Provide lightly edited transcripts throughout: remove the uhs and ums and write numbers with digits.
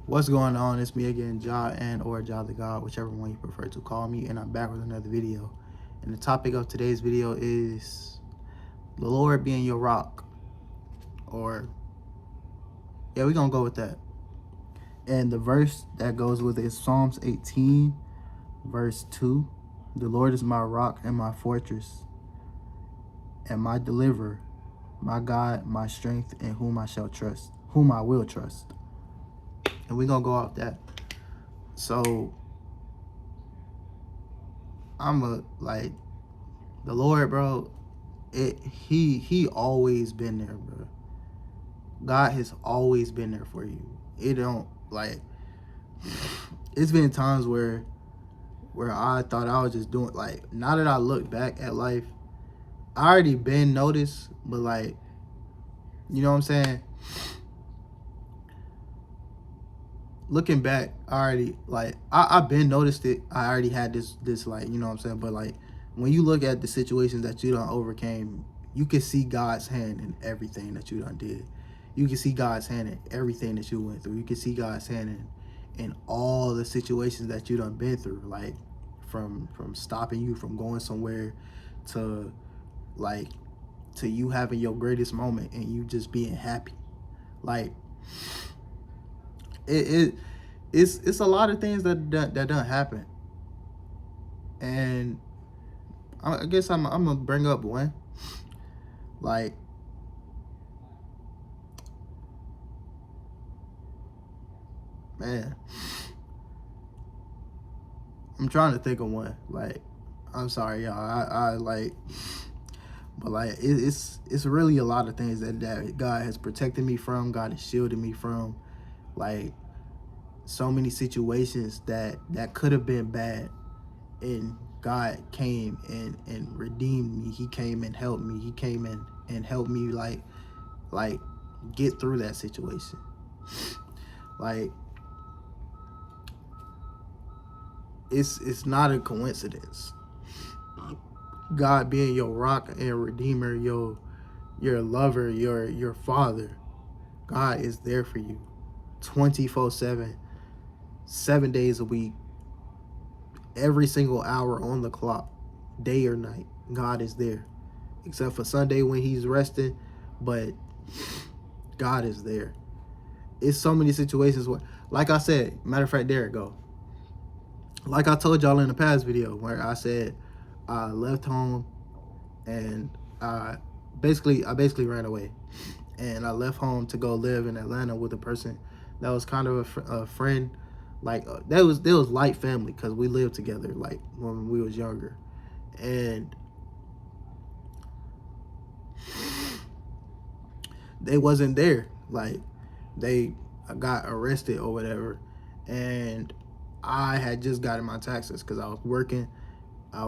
What's going on? It's me again, Ja and or Ja the God, whichever one you prefer to call me, and I'm back with another video. And the topic of today's video is the Lord being your rock. Or yeah, we're gonna go with that. And the verse that goes with it is Psalms 18, verse 2. The Lord is my rock and my fortress, and my deliverer, my God, my strength, in whom I will trust. And we're gonna go off that. So the Lord, bro, he always been there, bro. God has always been there for you. It don't it's been times where I thought I was just doing, now that I look back at life, I already been noticed, but you know what I'm saying? Looking back, I already I've been noticed it. I already had this you know what I'm saying? But when you look at the situations that you done overcame, you can see God's hand in everything that you done did. You can see God's hand in everything that you went through. You can see God's hand in all the situations that you done been through, from stopping you from going somewhere to to you having your greatest moment and you just being happy. It's a lot of things that done happen, and I guess I'm gonna bring up one. Man, I'm trying to think of one. I'm sorry, y'all. But it's really a lot of things that God has protected me from. God has shielded me from. So many situations that could have been bad, and God came and redeemed me. He came and helped me. He came and helped me get through that situation. It's not a coincidence. God being your rock and redeemer, your lover, your father. God is there for you 24/7, 7 days a week, every single hour on the clock, day or night. God is there, except for Sunday when he's resting, but God is there. It's so many situations where, like I said, matter of fact, there it go. Like I told y'all in the past video where I said I left home and I basically ran away, and I left home to go live in Atlanta with a person that was kind of a friend. There was light family because we lived together when we was younger, and they wasn't there. They got arrested or whatever, and I had just gotten my taxes because I was working. I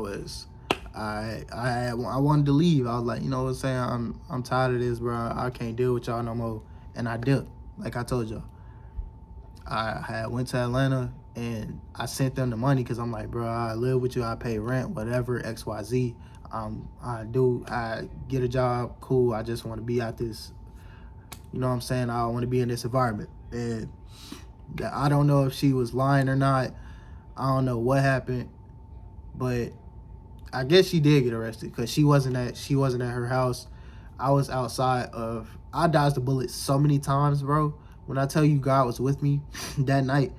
wanted to leave. I was like, you know what I'm saying? I'm tired of this, bro. I can't deal with y'all no more. And I dipped, like I told y'all. I had went to Atlanta and I sent them the money because I'm like, bro, I live with you. I pay rent, whatever, XYZ. I get a job, cool. I just want to be out this, you know what I'm saying? I want to be in this environment. And I don't know if she was lying or not. I don't know what happened, but I guess she did get arrested because she wasn't at her house. I was outside I dodged the bullet so many times, bro. When I tell you God was with me that night,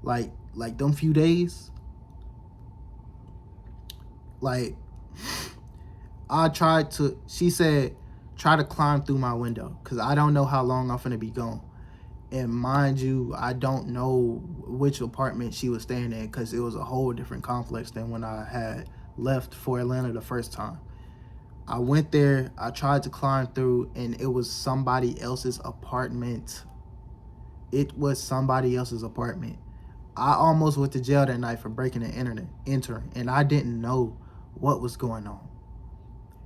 like them few days, she said, try to climb through my window because I don't know how long I'm finna be gone. And mind you, I don't know which apartment she was staying in because it was a whole different complex than when I had left for Atlanta the first time. I went there, I tried to climb through, and it was somebody else's apartment. It was somebody else's apartment. I almost went to jail that night for breaking and entering, and I didn't know what was going on.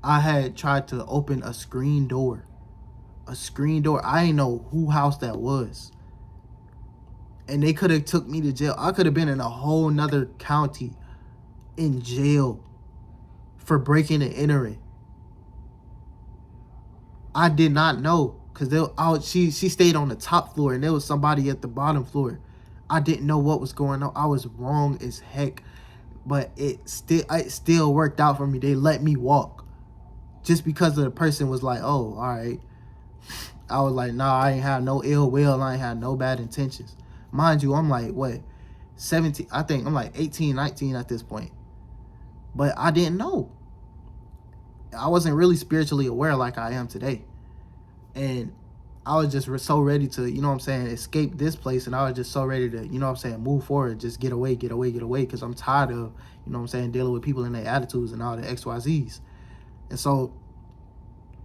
I had tried to open a screen door. I didn't know who house that was. And they could have took me to jail. I could have been in a whole nother county in jail for breaking and entering. I did not know because she stayed on the top floor and there was somebody at the bottom floor. I didn't know what was going on. I was wrong as heck, but it still worked out for me. They let me walk just because of the person was like, oh, all right. I was like, nah, I ain't have no ill will. I ain't have no bad intentions. Mind you, I'm like, what, 17? I think I'm like 18, 19 at this point. But I didn't know. I wasn't really spiritually aware like I am today. And I was just so ready to, you know what I'm saying, escape this place. And I was just so ready to, you know what I'm saying, move forward, just get away. Because I'm tired of, you know what I'm saying, dealing with people and their attitudes and all the XYZs. And so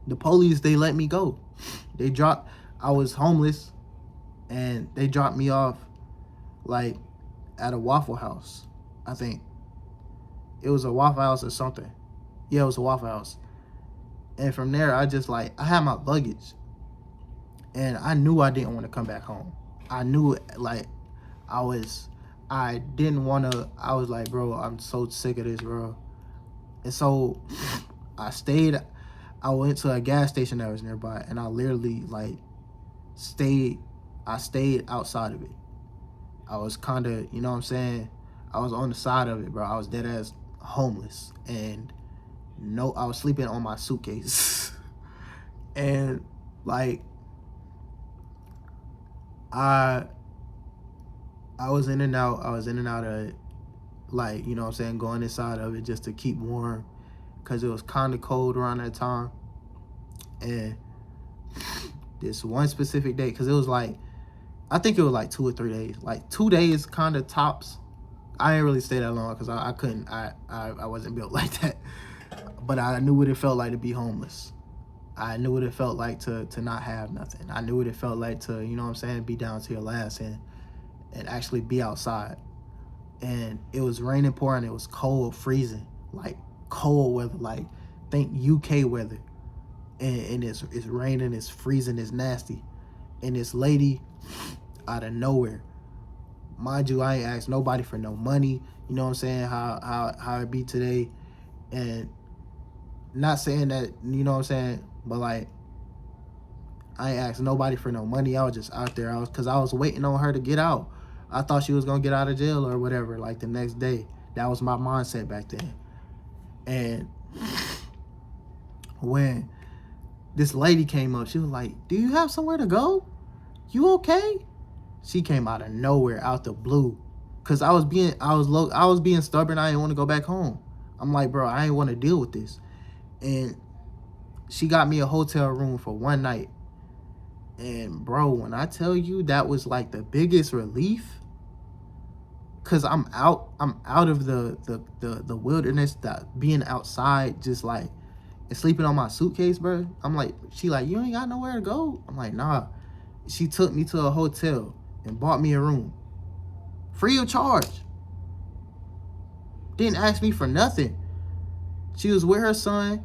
the police, they let me go. I was homeless, and they dropped me off like at a Waffle House. I think it was a Waffle House or something. Yeah, it was a Waffle House. And from there, I had my luggage, and I knew I didn't want to come back home. I knew, like, I didn't want to. I was like, bro, I'm so sick of this, bro. And so I went to a gas station that was nearby, and I literally, like, stayed outside of it. I was kind of, you know what I'm saying, I was on the side of it, bro. I was dead ass homeless, and I was sleeping on my suitcase. And, like, I was in and out of it, like, you know what I'm saying, going inside of it just to keep warm, because it was kind of cold around that time. And this one specific day, because it was like, I think it was like 2 or 3 days, like 2 days kind of tops. I didn't really stay that long because I couldn't, I wasn't built like that. But I knew what it felt like to be homeless. I knew what it felt like to not have nothing. I knew what it felt like to, you know what I'm saying, be down to your last and actually be outside. And it was raining, pouring, it was cold, freezing, like cold weather, like think UK weather. And it's raining, it's freezing, it's nasty. And this lady, out of nowhere, mind you, I ain't asked nobody for no money, you know what I'm saying, how it be today. And not saying that, you know what I'm saying, but like, I ain't asked nobody for no money. I was just out there. Because I was waiting on her to get out. I thought she was going to get out of jail or whatever, like the next day. That was my mindset back then. And when this lady came up, she was like, do you have somewhere to go? You okay? She came out of nowhere, out the blue. Because I was being stubborn. I didn't want to go back home. I'm like, bro, I ain't want to deal with this. And she got me a hotel room for one night. And bro, when I tell you, that was like the biggest relief, because I'm out of the wilderness, that being outside, just like, and sleeping on my suitcase, bro. I'm like, she like, you ain't got nowhere to go? I'm like, nah. She took me to a hotel and bought me a room, free of charge. Didn't ask me for nothing. She was with her son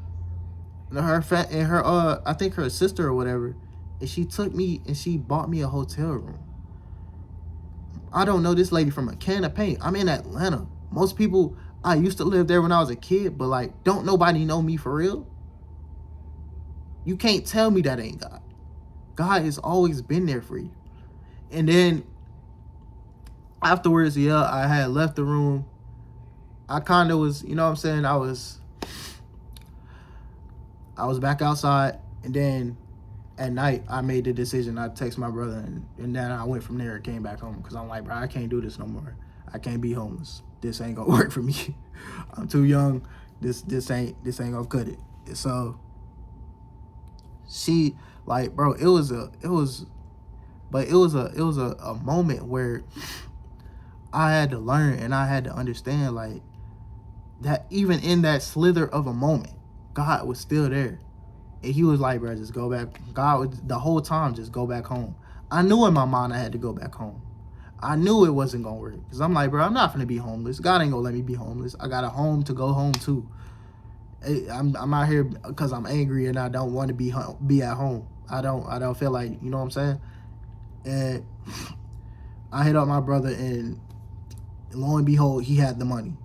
and I think her sister or whatever. And she took me and she bought me a hotel room. I don't know this lady from a can of paint. I'm in Atlanta. Most people, I used to live there when I was a kid, but like, don't nobody know me for real. You can't tell me that ain't God. God has always been there for you. And then afterwards, yeah, I had left the room. I kind of was, you know what I'm saying, I was back outside. And then at night, I made the decision. I text my brother, and then I went from there and came back home, because I'm like, bro, I can't do this no more. I can't be homeless. This ain't gonna work for me. I'm too young. This ain't gonna cut it. So she, like, bro, it was a moment where I had to learn and I had to understand, like, that even in that slither of a moment, God was still there. And he was like, bro, just go back. God would, the whole time, just go back home. I knew in my mind I had to go back home. I knew it wasn't going to work. Because I'm like, bro, I'm not going to be homeless. God ain't going to let me be homeless. I got a home to go home to. I'm out here because I'm angry and I don't want to be at home. I don't feel like, you know what I'm saying? And I hit up my brother, and lo and behold, he had the money.